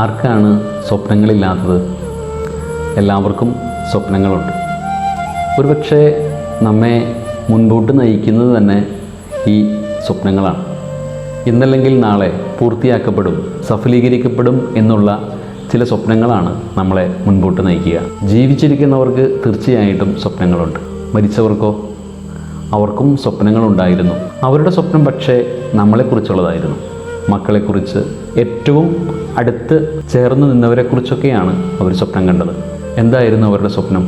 ആർക്കാണ് സ്വപ്നങ്ങളില്ലാത്തത്? എല്ലാവർക്കും സ്വപ്നങ്ങളുണ്ട്. ഒരുപക്ഷെ നമ്മെ മുൻപോട്ട് നയിക്കുന്നത് തന്നെ ഈ സ്വപ്നങ്ങളാണ്. ഇന്നല്ലെങ്കിൽ നാളെ പൂർത്തിയാക്കപ്പെടും, സഫലീകരിക്കപ്പെടും എന്നുള്ള ചില സ്വപ്നങ്ങളാണ് നമ്മളെ മുൻപോട്ട് നയിക്കുക. ജീവിച്ചിരിക്കുന്നവർക്ക് തീർച്ചയായിട്ടും സ്വപ്നങ്ങളുണ്ട്. മരിച്ചവർക്കോ? അവർക്കും സ്വപ്നങ്ങളുണ്ടായിരുന്നു. അവരുടെ സ്വപ്നം പക്ഷേ നമ്മളെക്കുറിച്ചുള്ളതായിരുന്നു. മക്കളെക്കുറിച്ച്, ഏറ്റവും അടുത്ത് ചേർന്ന് നിന്നവരെക്കുറിച്ചൊക്കെയാണ് അവർ സ്വപ്നം കണ്ടത്. എന്തായിരുന്നു അവരുടെ സ്വപ്നം?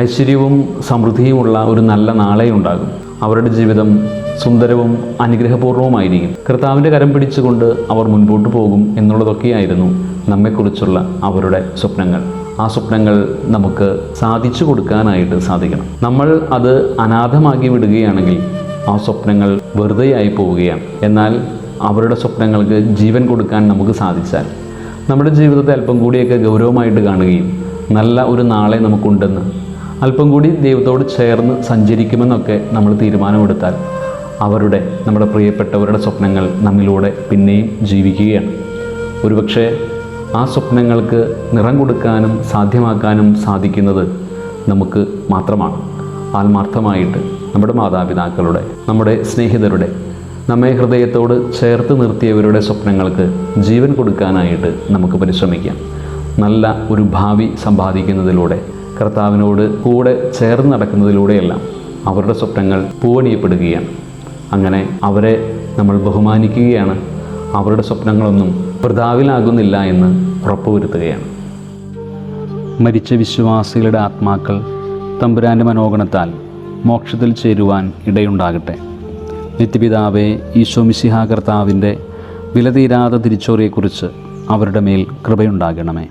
ഐശ്വര്യവും സമൃദ്ധിയുമുള്ള ഒരു നല്ല നാളെ ഉണ്ടാകും. അവരുടെ ജീവിതം സുന്ദരവും അനുഗ്രഹപൂർവ്വമായിരിക്കും. കർത്താവിൻ്റെ കരം പിടിച്ചുകൊണ്ട് അവർ മുൻപോട്ട് പോകും എന്നുള്ളതൊക്കെയായിരുന്നു നമ്മെക്കുറിച്ചുള്ള അവരുടെ സ്വപ്നങ്ങൾ. ആ സ്വപ്നങ്ങൾ നമുക്ക് സാധിച്ചു കൊടുക്കാനായിട്ട് സാധിക്കണം. നമ്മൾ അത് അനാഥമാക്കി വിടുകയാണെങ്കിൽ ആ സ്വപ്നങ്ങൾ വെറുതെയായി പോവുകയാണ്. എന്നാൽ അവരുടെ സ്വപ്നങ്ങൾക്ക് ജീവൻ കൊടുക്കാൻ നമുക്ക് സാധിച്ചാൽ, നമ്മുടെ ജീവിതത്തെ അല്പം കൂടിയൊക്കെ ഗൗരവമായിട്ട് കാണുകയും നല്ല ഒരു നാളെ നമുക്കുണ്ടെന്ന്, അല്പം കൂടി ദൈവത്തോട് ചേർന്ന് സഞ്ചരിക്കുമെന്നൊക്കെ നമ്മൾ തീരുമാനമെടുത്താൽ, നമ്മുടെ പ്രിയപ്പെട്ടവരുടെ സ്വപ്നങ്ങൾ നമ്മിലൂടെ പിന്നെയും ജീവിക്കുകയാണ്. ഒരുപക്ഷെ ആ സ്വപ്നങ്ങൾക്ക് നിറം കൊടുക്കാനും സാധ്യമാക്കാനും സാധിക്കുന്നത് നമുക്ക് മാത്രമാണ്. ആത്മാർത്ഥമായിട്ട് നമ്മുടെ മാതാപിതാക്കളുടെ, നമ്മുടെ സ്നേഹിതരുടെ, നമ്മെ ഹൃദയത്തോട് ചേർത്ത് നിർത്തിയവരുടെ സ്വപ്നങ്ങൾക്ക് ജീവൻ കൊടുക്കാനായിട്ട് നമുക്ക് പരിശ്രമിക്കാം. നല്ല ഒരു ഭാവി സമ്പാദിക്കുന്നതിലൂടെ, കർത്താവിനോട് കൂടെ ചേർന്ന് നടക്കുന്നതിലൂടെയെല്ലാം അവരുടെ സ്വപ്നങ്ങൾ പൂവണിയപ്പെടുകയാണ്. അങ്ങനെ അവരെ നമ്മൾ ബഹുമാനിക്കുകയാണ്. അവരുടെ സ്വപ്നങ്ങളൊന്നും വൃഥാവിലാകുന്നില്ല എന്ന് ഉറപ്പുവരുത്തുകയാണ്. മരിച്ച വിശ്വാസികളുടെ ആത്മാക്കൾ തമ്പുരാൻ്റെ മനോഗണത്താൽ മോക്ഷത്തിൽ ചേരുവാൻ ഇടയുണ്ടാകട്ടെ. നിത്യപിതാവേ, ഈശോ മിശിഹാ കർത്താവിൻ്റെ വിലതീരാത്ത തിരിച്ചോറിയെക്കുറിച്ച് അവരുടെ മേൽ കൃപയുണ്ടാകണമേ.